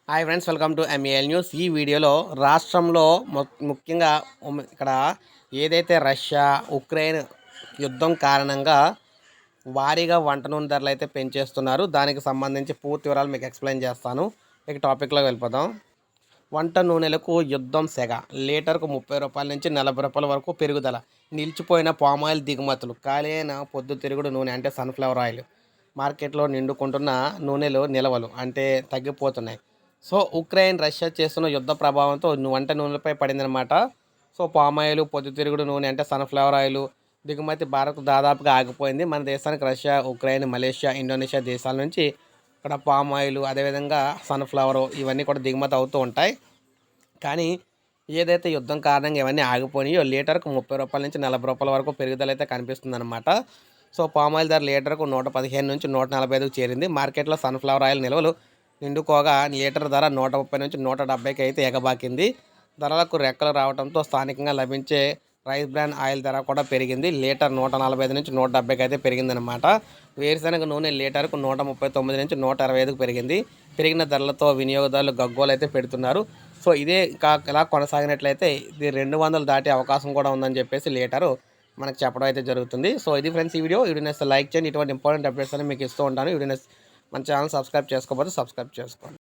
Hi friends, welcome to MAL news. ఈ వీడియోలో రాష్ట్రంలో ముఖ్యంగా ఇక్కడ ఏదైతే రష్యా ఉక్రెయిన్ యుద్ధం కారణంగా భారీగా వంట నూనె ధరలు అయితే పెంచేస్తున్నారు. దానికి సంబంధించి పూర్తి వివరాలు మీకు ఎక్స్ప్లెయిన్ చేస్తాను. ఇక టాపిక్లో వెళ్ళిపోదాం. వంట నూనెలకు యుద్ధం సెగ. లీటర్కు 30 రూపాయల నుంచి 40 రూపాయల వరకు పెరుగుదల. నిలిచిపోయిన పామాయిల్ దిగుమతులు. ఖాళీ అయిన పొద్దుతిరుగుడు నూనె అంటే సన్ఫ్లవర్ ఆయిల్ మార్కెట్లో నిండుకుంటున్న నూనెలు నిల్వలు అంటే తగ్గిపోతున్నాయి. సో ఉక్రెయిన్ రష్యా చేస్తున్న యుద్ధ ప్రభావంతో వంట నూనెలపై పడిందనమాట. సో పామాయిల్, పొద్దుతిరుగుడు నూనె అంటే సన్ఫ్లవర్ ఆయిల్ దిగుమతి భారత్ దాదాపుగా ఆగిపోయింది. మన దేశానికి రష్యా, ఉక్రెయిన్, మలేషియా, ఇండోనేషియా దేశాల నుంచి ఇక్కడ పామాయిల్, అదేవిధంగా సన్ఫ్లవర్ ఇవన్నీ కూడా దిగుమతి అవుతూ ఉంటాయి. కానీ ఏదైతే యుద్ధం కారణంగా ఇవన్నీ ఆగిపోయినాయో లీటర్కు 30 రూపాయల నుంచి 40 రూపాయల వరకు పెరుగుదల అయితే కనిపిస్తుందన్నమాట. సో పామాయిల్ ధర లీటర్కు 115 నుంచి 145కు చేరింది. మార్కెట్లో సన్ఫ్లవర్ ఆయిల్ నిల్వలు నిండుకోగా లీటర్ ధర 130 నుంచి 170కి అయితే ఎగబాకింది. ధరలకు రెక్కలు రావడంతో స్థానికంగా లభించే రైస్ బ్రాండ్ ఆయిల్ ధర కూడా పెరిగింది. లీటర్ 145 నుంచి 170కి అయితే పెరిగిందనమాట. వేరుశనగ నూనె లీటర్కు 139 నుంచి 125కు పెరిగింది. పెరిగిన ధరలతో వినియోగదారులు గగ్గోలు అయితే పెడుతున్నారు. సో ఇదే ఇలా కొనసాగినట్లయితే ఇది 200 దాటే అవకాశం కూడా ఉందని చెప్పేసి లీటరు మనకు చెప్పడం అయితే జరుగుతుంది. సో ఇది ఫ్రెండ్స్ ఈ వీడియో లైక్ చేయండి. ఇటువంటి ఇంపార్టెంట్ అప్డేట్స్ అని మీకు ఇస్తూ ఉంటాను. మన ఛానల్ సబ్స్క్రైబ్ చేసుకోకపోతే సబ్స్క్రైబ్ చేసుకోండి.